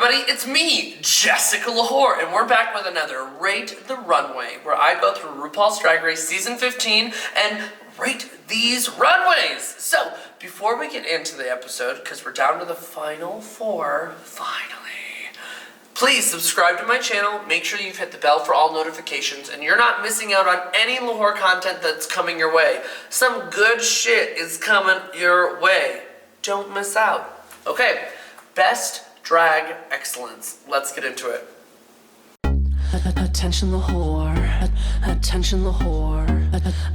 everybody, it's me, Jessica lwhor, and we're back with another Rate the Runway, where I go through RuPaul's Drag Race Season 15 and rate these runways. So, before we get into the episode, because we're down to the final four, finally, please subscribe to my channel, make sure you've hit the bell for all notifications, and you're not missing out on any lwhor content that's coming your way. Some good shit is coming your way. Don't miss out. Okay, best drag excellence. Let's get into it. Attention lwhor, attention lwhor,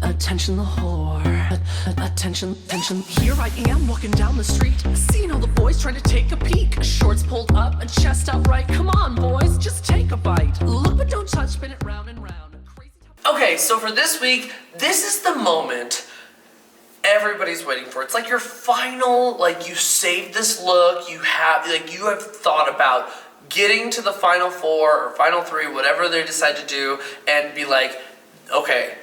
attention lwhor, attention. Here I am walking down the street, seeing all the boys trying to take a peek. Shorts pulled up, a chest out right. Come on, boys, just take a bite. Look but don't touch, spin it round and round. Okay, so for this week, this is the moment everybody's waiting for. It's like your final, like you saved this look, you have thought about getting to the final four or final three, whatever they decide to do, and be like, okay,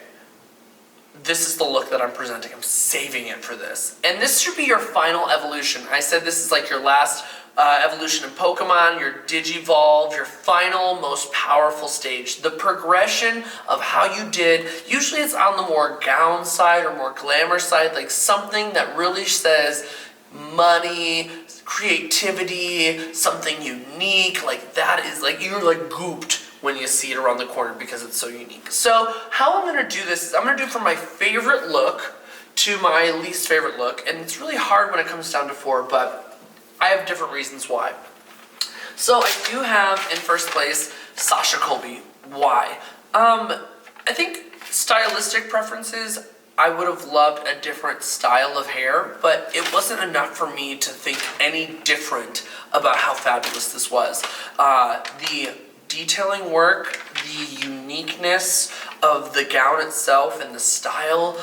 this is the look that I'm presenting. I'm saving it for this. And this should be your final evolution. I said this is like your last evolution in Pokemon, your Digivolve, your final, most powerful stage. The progression of how you did, usually it's on the more gown side or more glamour side, like something that really says money, creativity, something unique, like that is like, you're like gooped when you see it around the corner because it's so unique. So how I'm gonna do this is I'm gonna do from my favorite look to my least favorite look, and it's really hard when it comes down to four, but I have different reasons why. So I do have in first place Sasha Colby. Why? I think stylistic preferences, I would have loved a different style of hair, but it wasn't enough for me to think any different about how fabulous this was. The detailing work, the uniqueness of the gown itself and the style.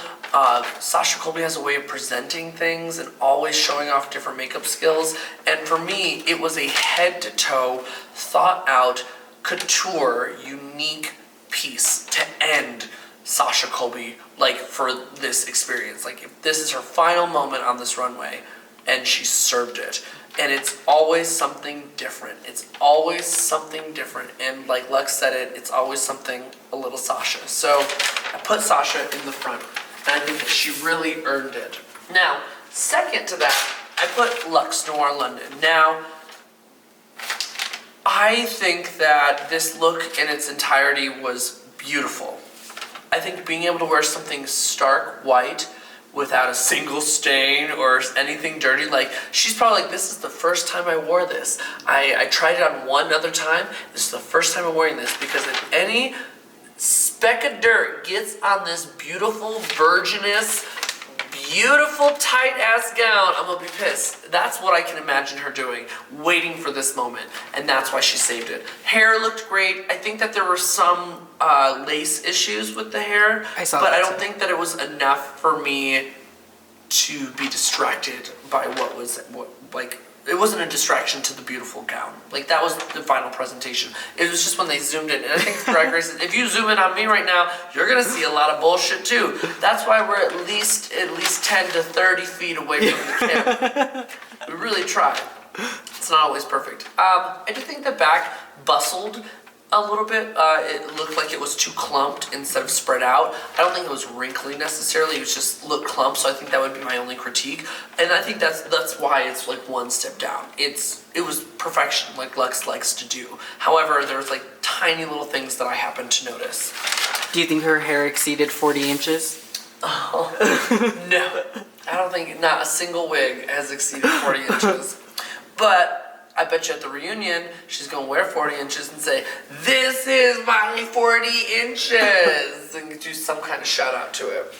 Sasha Colby has a way of presenting things and always showing off different makeup skills. And for me, it was a head-to-toe, thought-out, couture, unique piece to end Sasha Colby, like, for this experience. Like, if this is her final moment on this runway, and she served it. And it's always something different. It's always something different. And like Lux said it, it's always something a little Sasha. So I put Sasha in the front. And I think that she really earned it. Now, second to that, I put Lux Noir London. Now, I think that this look in its entirety was beautiful. I think being able to wear something stark white without a single stain or anything dirty, like, she's probably like, this is the first time I wore this. I tried it on one other time. This is the first time I'm wearing this, because if any speck of dirt gets on this beautiful, virginous, beautiful, tight-ass gown, I'm gonna be pissed. That's what I can imagine her doing, waiting for this moment, and that's why she saved it. Hair looked great. I think that there were some lace issues with the hair, but I don't think that it was enough for me to be distracted by it wasn't a distraction to the beautiful gown. Like, that was the final presentation. It was just when they zoomed in. And I think Drag Race, if you zoom in on me right now, you're gonna see a lot of bullshit too. That's why we're at least 10 to 30 feet away from the camera. We really try. It's not always perfect. I do think the back bustled a little bit. It looked like it was too clumped instead of spread out. I don't think it was wrinkly necessarily. It was just looked clumped, so I think that would be my only critique. And I think that's why it's like one step down. It was perfection, like Lux likes to do. However, there was like tiny little things that I happened to notice. Do you think her hair exceeded 40 inches? Oh, no. I don't think, not a single wig has exceeded 40 inches. But I bet you at the reunion, she's gonna wear 40 inches and say, this is my 40 inches, and do some kind of shout out to it.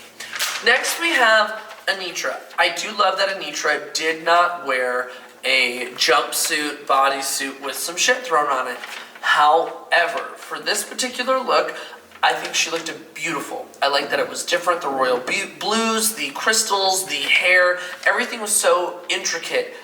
Next we have Anitra. I do love that Anitra did not wear a jumpsuit, bodysuit with some shit thrown on it. However, for this particular look, I think she looked beautiful. I like that it was different, the royal blues, the crystals, the hair, everything was so intricate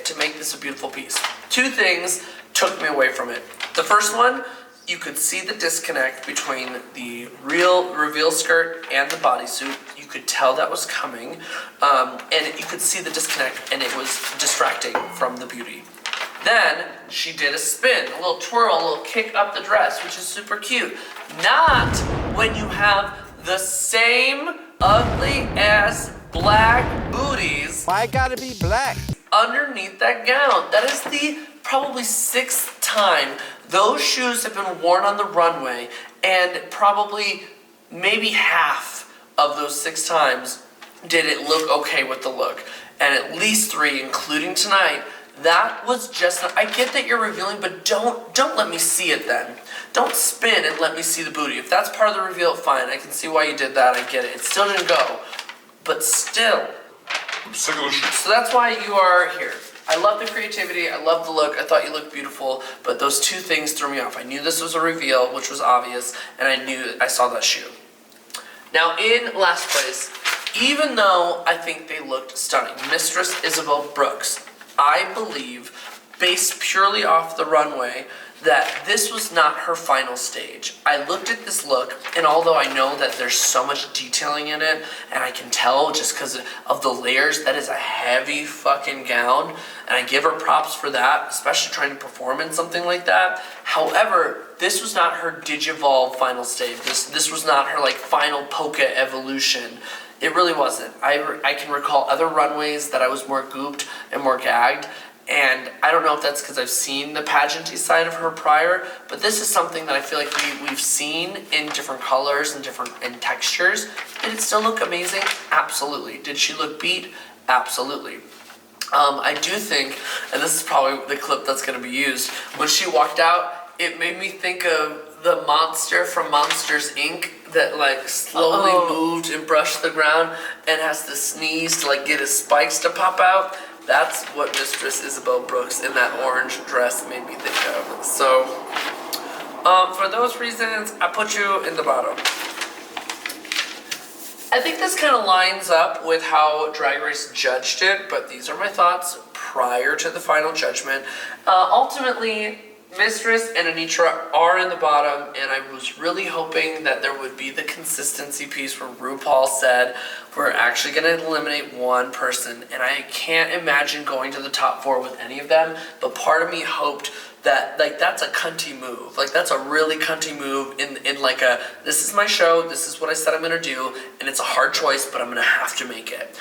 to make this a beautiful piece. Two things took me away from it. The first one, you could see the disconnect between the real reveal skirt and the bodysuit. You could tell that was coming, and you could see the disconnect, and it was distracting from the beauty. Then she did a spin, a little twirl, a little kick up the dress, which is super cute. Not when you have the same ugly ass black booties. Why it gotta be black? Underneath that gown. That is the probably 6th time those shoes have been worn on the runway, and probably maybe half of those 6 times did it look okay with the look. And at least 3, including tonight, that was just not, I get that you're revealing, but don't let me see it then. Don't spin and let me see the booty. If that's part of the reveal, fine. I can see why you did that. I get it. It still didn't go. But still. I'm sick of the shit. So that's why you are here. I love the creativity. I love the look. I thought you looked beautiful. But those 2 things threw me off. I knew this was a reveal, which was obvious. And I knew I saw that shoe. Now in last place, even though I think they looked stunning, Mistress Isabel Brooks, I believe, based purely off the runway, that this was not her final stage. I looked at this look, and although I know that there's so much detailing in it, and I can tell just because of the layers, that is a heavy fucking gown, and I give her props for that, especially trying to perform in something like that. However, this was not her Digivolve final stage. This was not her like final polka evolution. It really wasn't. I can recall other runways that I was more gooped and more gagged, and I don't know if that's because I've seen the pageanty side of her prior, but this is something that I feel like we've seen in different colors and different textures. Did it still look amazing? Absolutely. Did she look beat? Absolutely. I do think, and this is probably the clip that's going to be used, when she walked out, it made me think of the monster from Monsters, Inc. that like slowly moved and brushed the ground and has to sneeze to like get his spikes to pop out. That's what Mistress Isabel Brooks in that orange dress made me think of. So, for those reasons, I put you in the bottom. I think this kind of lines up with how Drag Race judged it, but these are my thoughts prior to the final judgment. Ultimately, Mistress and Anitra are in the bottom, and I was really hoping that there would be the consistency piece where RuPaul said, we're actually going to eliminate one person, and I can't imagine going to the top 4 with any of them, but part of me hoped that, like, that's a cunty move. Like, that's a really cunty move in like a, this is my show, this is what I said I'm going to do, and it's a hard choice, but I'm going to have to make it.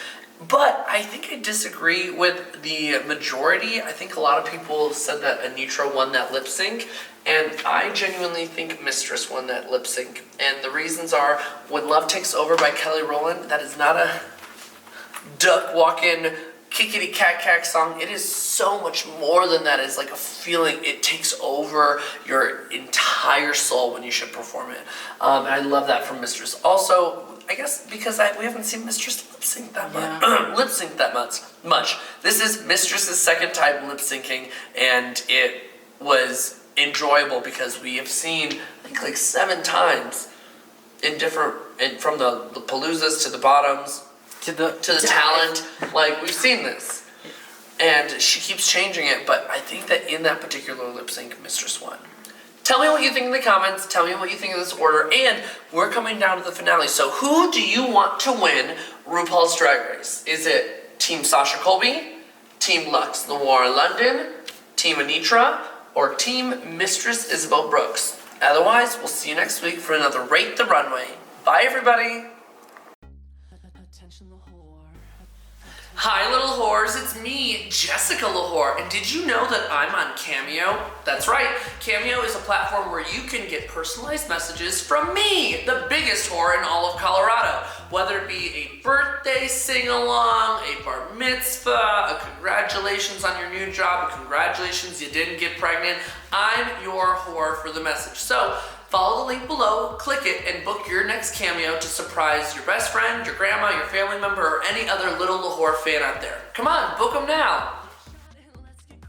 But I think I disagree with the majority. I think a lot of people said that Anitra won that lip sync, and I genuinely think Mistress won that lip sync. And the reasons are, When Love Takes Over by Kelly Rowland, that is not a duck walking kickity cat cat song. It is so much more than that. It's like a feeling. It takes over your entire soul when you should perform it. And I love that from Mistress. Also, I guess because we haven't seen Mistress lip sync that much. Lip sync that much. This is Mistress's 2nd time lip syncing, and it was enjoyable because we have seen, I think, like 7 times in different, from the Paloozas to the bottoms to the talent. Like, we've seen this, and she keeps changing it. But I think that in that particular lip sync, Mistress won. Tell me what you think in the comments. Tell me what you think of this order. And we're coming down to the finale. So who do you want to win RuPaul's Drag Race? Is it Team Sasha Colby, Team lwhor London, Team Anitra, or Team Mistress Isabel Brooks? Otherwise, we'll see you next week for another Rate the Runway. Bye, everybody. Attention the whore. Hi, little whores, it's me, Jessica lwhor, and did you know that I'm on Cameo? That's right, Cameo is a platform where you can get personalized messages from me, the biggest whore in all of Colorado. Whether it be a birthday sing-along, a bar mitzvah, a congratulations on your new job, a congratulations you didn't get pregnant, I'm your whore for the message. So, follow the link below, click it, and book your next Cameo to surprise your best friend, your grandma, your family member, or any other little lwhor fan out there. Come on, book them now.